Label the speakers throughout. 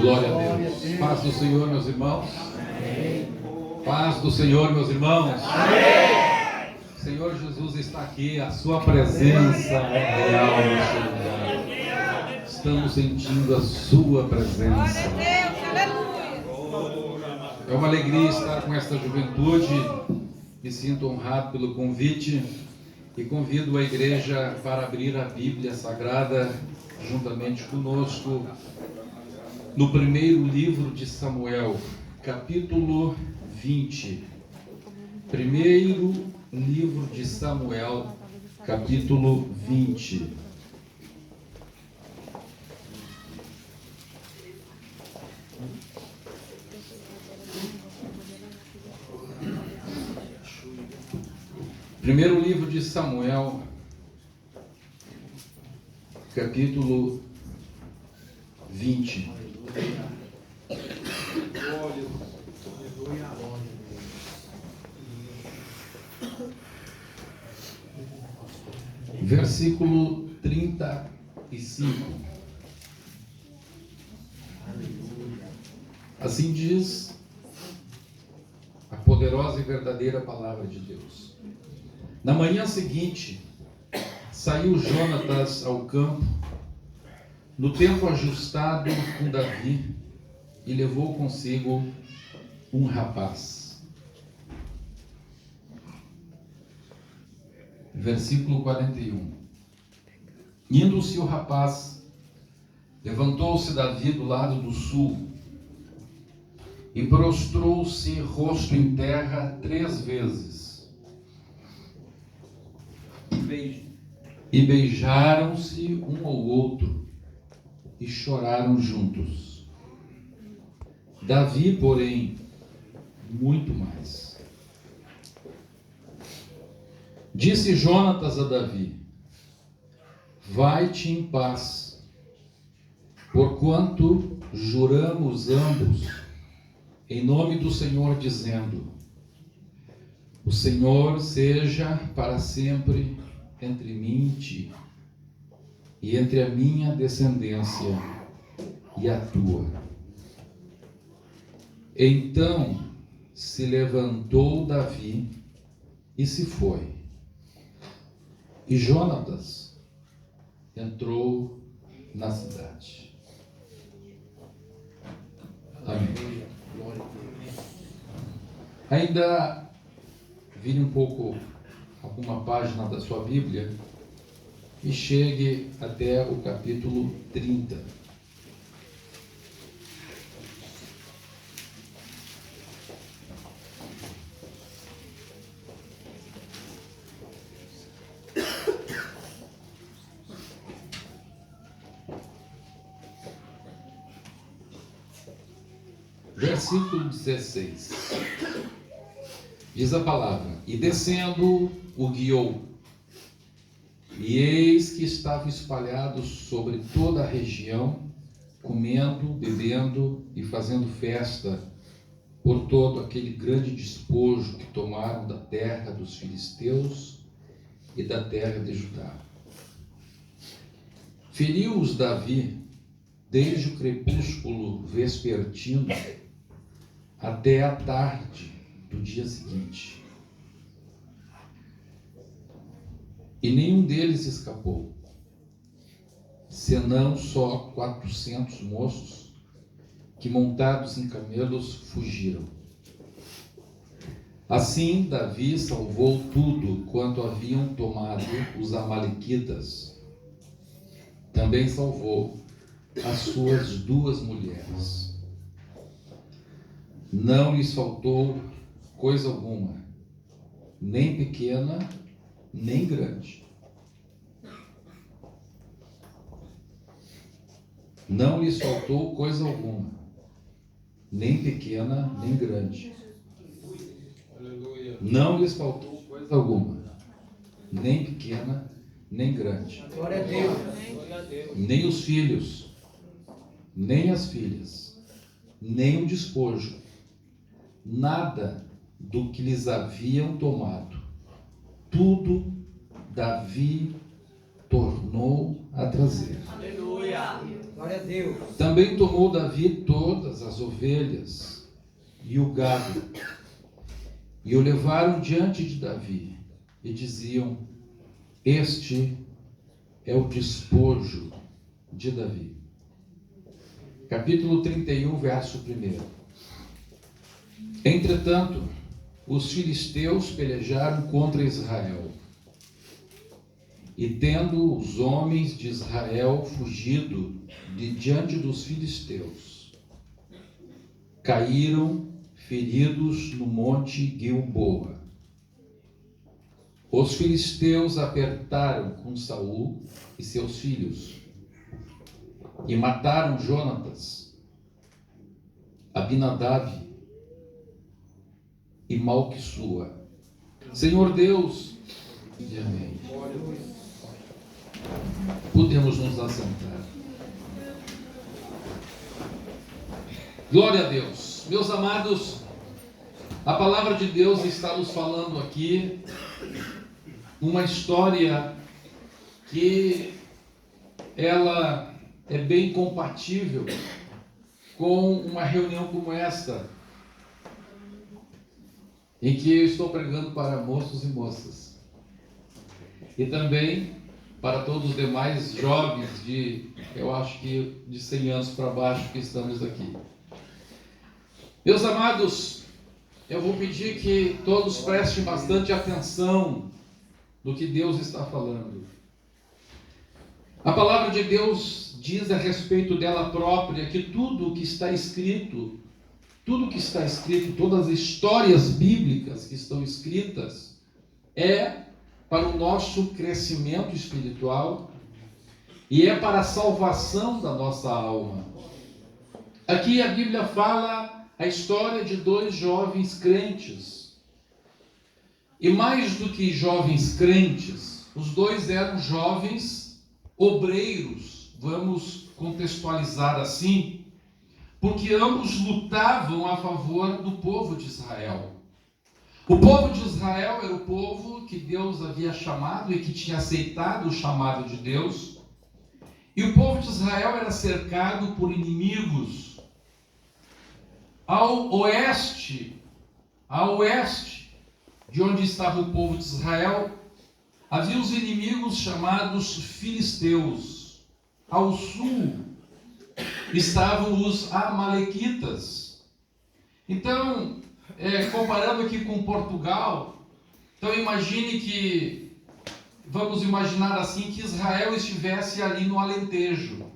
Speaker 1: Glória a Deus. Paz do Senhor, meus irmãos. Paz do Senhor, meus irmãos. O Senhor Jesus está aqui, a sua presença é real neste lugar. Estamos sentindo a sua presença. É uma alegria estar com esta juventude. Me sinto honrado pelo convite e convido a igreja para abrir a Bíblia Sagrada juntamente conosco no primeiro livro de Samuel, capítulo 20. Primeiro livro de Samuel, capítulo 20. Primeiro livro de Samuel, capítulo 20. Versículo 35. Assim diz a poderosa e verdadeira palavra de Deus. Na manhã seguinte, saiu Jonatas ao campo, no tempo ajustado com Davi, e levou consigo um rapaz. Versículo 41. Indo-se o rapaz, levantou-se Davi do lado do sul, e prostrou-se rosto em terra 3 vezes. E beijaram-se um ao outro, e choraram juntos. Davi, porém, muito mais. Disse Jonatas a Davi: vai-te em paz, porquanto juramos ambos em nome do Senhor, dizendo: o Senhor seja para sempre entre mim e ti, e entre a minha descendência e a tua. Então se levantou Davi e se foi. E Jonatas entrou na cidade. Amém. Ainda vire um pouco alguma página da sua Bíblia e chegue até o capítulo 30. Versículo 16. Diz a palavra: e descendo o guiou, e eis que estavam espalhados sobre toda a região, comendo, bebendo e fazendo festa por todo aquele grande despojo que tomaram da terra dos filisteus e da terra de Judá. Feriu-os Davi desde o crepúsculo vespertino até a tarde do dia seguinte, e nenhum deles escapou, senão só 400 moços que, montados em camelos, fugiram. Assim Davi salvou tudo quanto haviam tomado os amalequitas. Também salvou as suas 2 mulheres. Não lhes faltou coisa alguma, nem pequena, nem grande. Não lhes faltou coisa alguma, nem pequena, nem grande. Não lhes faltou coisa alguma, nem pequena, nem grande.
Speaker 2: Glória a Deus.
Speaker 1: Nem os filhos, nem as filhas, nem o despojo, nada do que lhes haviam tomado. Tudo Davi tornou a trazer.
Speaker 2: Aleluia. Glória a Deus.
Speaker 1: Também tomou Davi todas as ovelhas e o gado, e o levaram diante de Davi, e diziam: este é o despojo de Davi. Capítulo 31, verso 1. Entretanto, os filisteus pelejaram contra Israel. E tendo os homens de Israel fugido de diante dos filisteus, caíram feridos no monte Gilboa. Os filisteus apertaram com Saul e seus filhos, e mataram Jonatas, Abinadab e Malquissua. Senhor Deus, e amém. Podemos nos assentar. Glória a Deus. Meus amados, a palavra de Deus está nos falando aqui uma história que ela é bem compatível com uma reunião como esta, em que eu estou pregando para moços e moças, e também para todos os demais jovens eu acho que de 100 anos para baixo que estamos aqui. Meus amados, eu vou pedir que todos prestem bastante atenção no que Deus está falando. A palavra de Deus diz a respeito dela própria que tudo o que está escrito, todas as histórias bíblicas que estão escritas, é para o nosso crescimento espiritual e é para a salvação da nossa alma. Aqui a Bíblia fala a história de dois jovens crentes. E mais do que jovens crentes, os dois eram jovens obreiros, vamos contextualizar assim, porque ambos lutavam a favor do povo de Israel. O povo de Israel era o povo que Deus havia chamado e que tinha aceitado o chamado de Deus. E o povo de Israel era cercado por inimigos. Ao oeste de onde estava o povo de Israel, havia os inimigos chamados filisteus. Ao sul estavam os amalequitas. Então, comparando aqui com Portugal, então vamos imaginar assim, que Israel estivesse ali no Alentejo.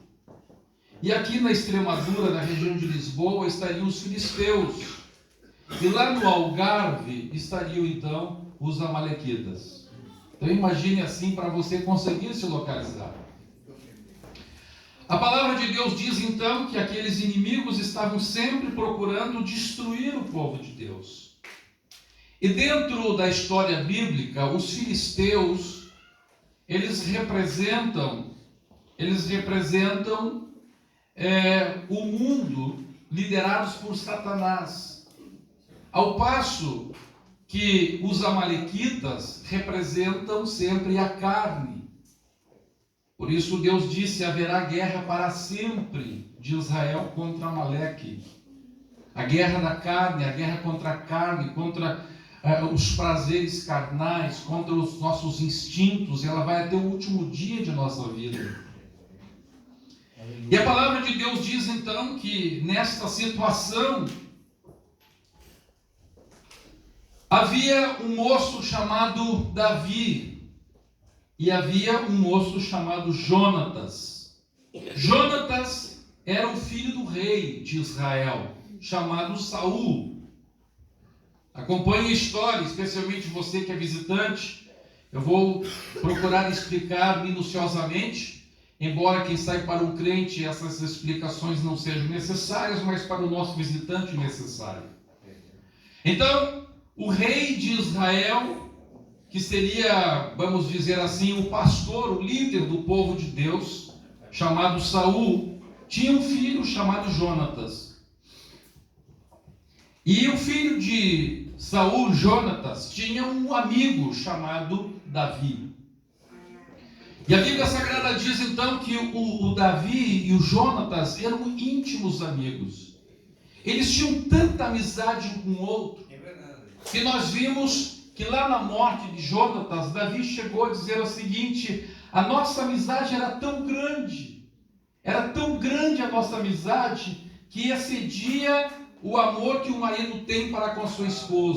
Speaker 1: E aqui na Extremadura, na região de Lisboa, estariam os filisteus. E lá no Algarve estariam então os amalequitas. Então imagine assim para você conseguir se localizar. A palavra de Deus diz então que aqueles inimigos estavam sempre procurando destruir o povo de Deus. E dentro da história bíblica, os filisteus, eles representam o mundo liderados por Satanás. Ao passo que os amalequitas representam sempre a carne. Por isso Deus disse: haverá guerra para sempre de Israel contra Amaleque. A guerra da carne, a guerra contra a carne, contra os prazeres carnais, contra os nossos instintos, ela vai até o último dia de nossa vida. E a palavra de Deus diz então que nesta situação havia um moço chamado Davi e havia um moço chamado Jonatas. Jonatas era o filho do rei de Israel, chamado Saul. Acompanhe a história, especialmente você que é visitante. Eu vou procurar explicar minuciosamente, embora quem sai para um crente essas explicações não sejam necessárias, mas para o nosso visitante necessário. Então, o rei de Israel, que seria, vamos dizer assim, o pastor, o líder do povo de Deus, chamado Saul, tinha um filho chamado Jonatas. E o filho de Saul, Jonatas, tinha um amigo chamado Davi. E a Bíblia Sagrada diz então que o Davi e o Jonatas eram íntimos amigos. Eles tinham tanta amizade um com o outro, que nós vimos que lá na morte de Jonatas, Davi chegou a dizer o seguinte: a nossa amizade era tão grande a nossa amizade, que excedia o amor que o marido tem para com a sua esposa.